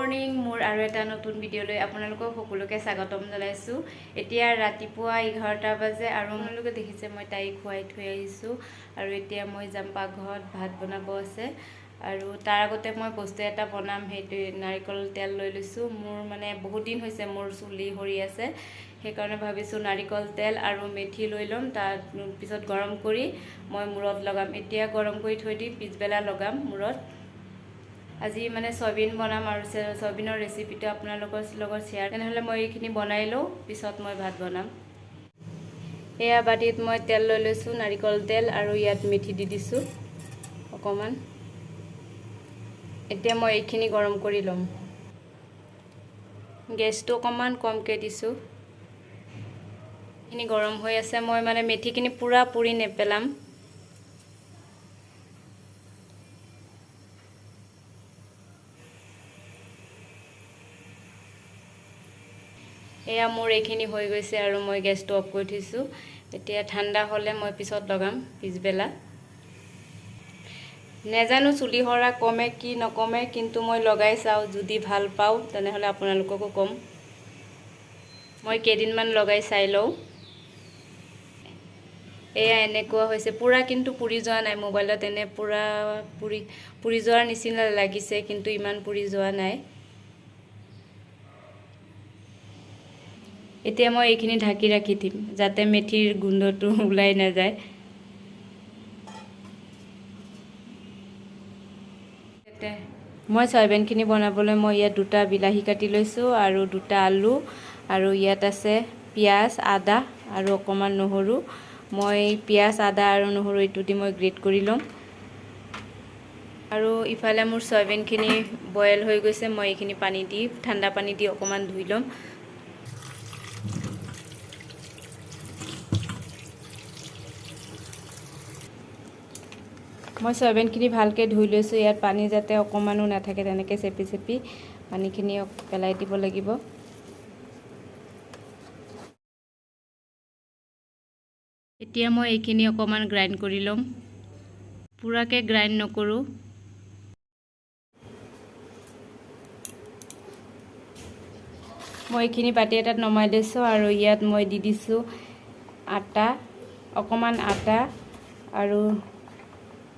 Morning মোৰ আৰু এটা নতুন ভিডিঅ'লৈ আপোনালোকক সকলোকে স্বাগতম জনাইছোঁ। এতিয়া ৰাতিপুৱা 11টা বাজে আৰু আপোনালোকে দেখিছে মই তাইক খুৱাই থৈ আহিছোঁ আৰু এতিয়া মই যাম পাকঘৰত, ভাত বনাব আছে আৰু তাৰ আগতে মই বস্তু এটা বনাম, সেইটো নাৰিকল তেল লৈ লৈছোঁ। মোৰ মানে বহুত দিন হৈছে মোৰ চুলি সৰি আছে, সেইকাৰণে ভাবিছোঁ নাৰিকল তেল আৰু মেথি লৈ ল'ম, তাৰ পিছত গৰম কৰি মই মূৰত লগাম। এতিয়া গৰম কৰি থৈ দি পিছবেলা লগাম মূৰত। আজি মানে সয়াবিন বনাম আৰু সয়াবিনৰ ৰেচিপিটো আপোনালোকৰ লগত শ্বেয়াৰ। তেনেহ'লে মই এইখিনি বনাই লওঁ, পিছত মই ভাত বনাম। এয়া বাটিত মই তেল লৈ লৈছোঁ, নাৰিকল তেল, আৰু ইয়াত মেথি দি দিছোঁ অকণমান। এতিয়া মই এইখিনি গৰম কৰি ল'ম। গেছটো অকণমান কমকৈ দিছোঁ। এইখিনি গৰম হৈ আছে, মই মানে মেথিখিনি পূৰা পুৰি নেপেলাম। এয়া মোৰ এইখিনি হৈ গৈছে আৰু মই গেছটো অফ কৰি থৈছোঁ। এতিয়া ঠাণ্ডা হ'লে মই পিছত লগাম পিছবেলা। নেজানো চুলি সৰা কমে কি নকমে, কিন্তু মই লগাই চাওঁ, যদি ভাল পাওঁ তেনেহ'লে আপোনালোককো ক'ম। মই কেইদিনমান লগাই চাই লওঁ। এয়া এনেকুৱা হৈছে, পূৰা কিন্তু পুৰি যোৱা নাই। মোবাইলত এনে পূৰা পুৰি যোৱাৰ নিচিনা লাগিছে, কিন্তু ইমান পুৰি যোৱা নাই। এতিয়া মই এইখিনি ঢাকি ৰাখি দিম, যাতে মেথিৰ গোন্ধটো ওলাই নাযায়। মই সয়াবিনখিনি বনাবলৈ মই ইয়াত 2টা বিলাহী কাটি লৈছোঁ আৰু 2টা আলু, আৰু ইয়াত আছে পিঁয়াজ, আদা আৰু অকণমান নহৰু। মই পিঁয়াজ, আদা আৰু নহৰু এইটো দি মই গ্ৰেট কৰি ল'ম। আৰু ইফালে মোৰ সয়াবিনখিনি বইল হৈ গৈছে, মই এইখিনি পানী দি, ঠাণ্ডা পানী দি অকণমান ধুই ল'ম। মই সয়াবিনখিনি ভালকৈ ধুই লৈছোঁ। ইয়াত পানী যাতে অকণমানো নাথাকে, তেনেকৈ চেপি চেপি পানীখিনি পেলাই দিব লাগিব। এতিয়া মই এইখিনি অকণমান গ্ৰাইণ্ড কৰি ল'ম, পূৰাকৈ গ্ৰাইণ্ড নকৰোঁ। মই এইখিনি বাতি এটাত নমাই লৈছোঁ আৰু ইয়াত মই দি দিছোঁ আটা, অকণমান আটা, আৰু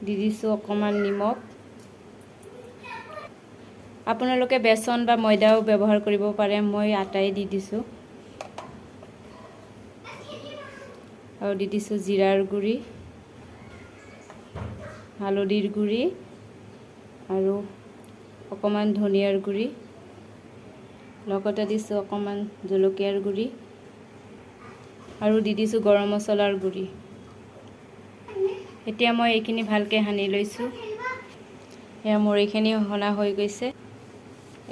দি দিছোঁ অকণমান নিমখ। আপোনালোকে বেচন বা ময়দাও ব্যৱহাৰ কৰিব পাৰে, মই আটাই দি দিছোঁ। আৰু দি দিছোঁ জিৰাৰ গুড়ি, হালধিৰ গুড়ি, আৰু অকণমান ধনিয়াৰ গুড়ি, লগতে দিছোঁ অকণমান জলকীয়াৰ গুড়ি, আৰু দি দিছোঁ গৰম মছলাৰ গুড়ি। এতিয়া মই এইখিনি ভালকৈ সানি লৈছোঁ। এয়া মোৰ এইখিনি সনা হৈ গৈছে।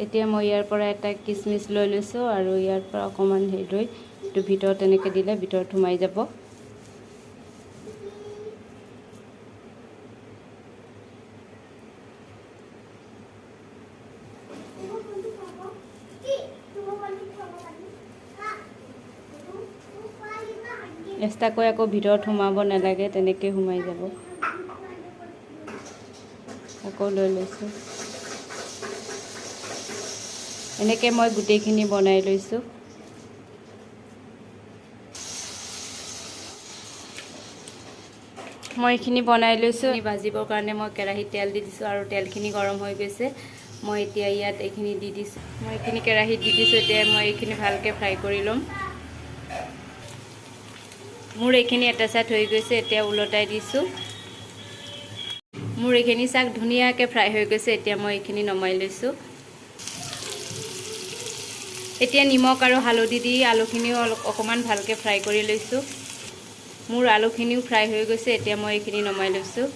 এতিয়া মই ইয়াৰ পৰা এটা কিচমিচ লৈ লৈছোঁ আৰু ইয়াৰ পৰা অকণমান হেৰি লৈ এইটো ভিতৰত তেনেকৈ দিলে ভিতৰত সোমাই যাব। এক্সট্ৰাকৈ আকৌ ভিতৰত সোমাব নালাগে, তেনেকৈ সোমাই যাব। আকৌ লৈ লৈছোঁ। এনেকৈ মই গোটেইখিনি বনাই লৈছোঁ। মই এইখিনি বনাই লৈছোঁ। ভাজিবৰ কাৰণে মই কেৰাহীত তেল দি দিছোঁ আৰু তেলখিনি গৰম হৈ গৈছে। মই এতিয়া ইয়াত এইখিনি দি দিছোঁ। মই এইখিনি কেৰাহীত দি দিছোঁ। এতিয়া মই এইখিনি ভালকৈ ফ্ৰাই কৰি ল'ম। মোৰ এইখিনি এটা চাইড হৈ গৈছে, এতিয়া ওলটাই দিছোঁ। মোৰ এইখিনি চাক ধুনীয়াকৈ ফ্ৰাই হৈ গৈছে। এতিয়া মই এইখিনি নমাই লৈছোঁ। এতিয়া নিমখ আৰু হালধি দি আলুখিনিও অকণমান ভালকৈ ফ্ৰাই কৰি লৈছোঁ। মোৰ আলুখিনিও ফ্ৰাই হৈ গৈছে। এতিয়া মই এইখিনি নমাই লৈছোঁ।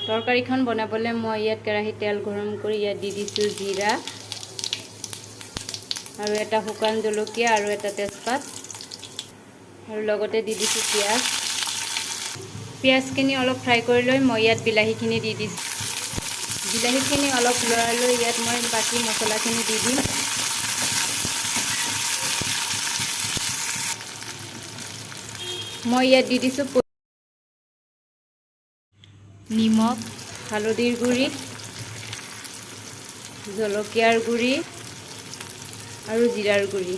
তৰকাৰীখন বনাবলৈ মই ইয়াত কেৰাহীত তেল গৰম কৰি ইয়াত দি দিছোঁ জিৰা, আৰু এটা শুকান জলকীয়া, আৰু এটা তেজপাত, আৰু লগতে দি দিছোঁ পিঁয়াজ। পিঁয়াজখিনি অলপ ফ্ৰাই কৰি লৈ মই ইয়াত বিলাহীখিনি দি দিছোঁ। বিলাহীখিনি অলপ লৰাই লৈ ইয়াত মই বাকী মছলাখিনি দি দিম। মই ইয়াত দি দিছোঁ নিমখ, হালধিৰ গুড়ি, জলকীয়াৰ গুড়ি আৰু জিৰাৰ গুড়ি।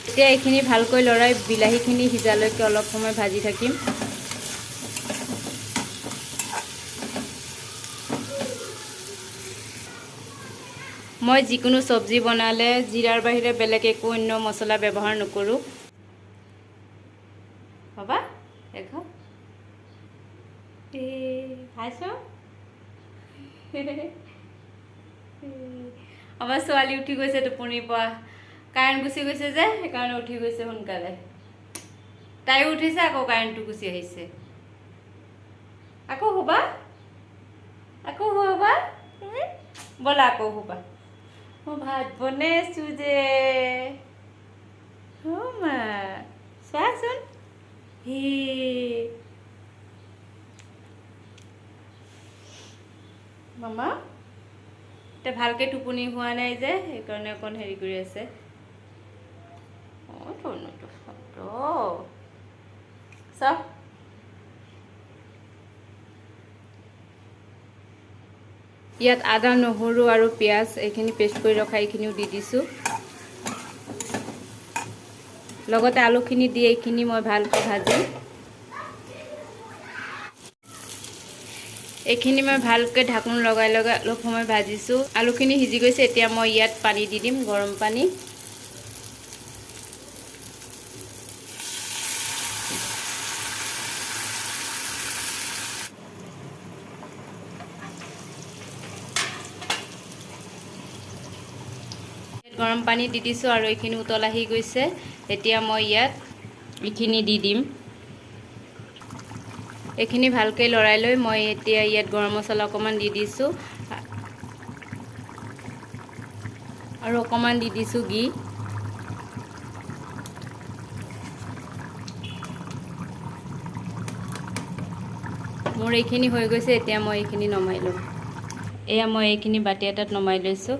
এতিয়া এইখিনি ভালকৈ লৰাই বিলাহীখিনি সিজালৈকে অলপ সময় ভাজি থাকিম। মই যিকোনো চব্জি বনালে জিৰাৰ বাহিৰে বেলেগ একো অন্য মছলা ব্যৱহাৰ নকৰোঁ। বাবা দেখো খাইছ। আমাৰ ছোৱালী উঠি গৈছে টোপনিৰ পৰা, কাৰেণ্ট গুচি গৈছে যে সেইকাৰণে উঠি গৈছে সোনকালে। তাইও উঠিছে, আকৌ কাৰেণ্টটো গুচি আহিছে। আকৌ শুবা, আকৌ শুবা, ব'লা আকৌ শুবা। মই ভাত বনাইছোঁ যে মা চোৱাচোন। মামা এতিয়া ভালকৈ টোপনি হোৱা নাই যে সেইকাৰণে অকণ হেৰি কৰি আছে। চাওক ইয়াত আদা নহৰু আৰু পিঁয়াজ এইখিনি পেষ্ট কৰি ৰখা এইখিনিও দি দিছোঁ। লগতে আলুখিনি দি এইখিনি মই ভালকৈ ভাজিম। এইখিনি মই ভালকৈ ঢাকোন লগাই লগাই অলপ সময় ভাজিছোঁ। আলুখিনি সিজি গৈছে, এতিয়া মই ইয়াত পানী দি দিম, গৰম পানী। গৰম পানী দি দিছোঁ আৰু এইখিনি উতল আহি গৈছে। এতিয়া মই ইয়াত এইখিনি দি দিম। এইখিনি ভালকৈ লৰাই লৈ মই এতিয়া ইয়াত গৰম মছলা অকণমান দি দিছোঁ আৰু অকণমান দি দিছোঁ ঘি। মোৰ এইখিনি হৈ গৈছে, এতিয়া মই এইখিনি নমাই ল'ম। এয়া মই এইখিনি বাতি এটাত নমাই লৈছোঁ।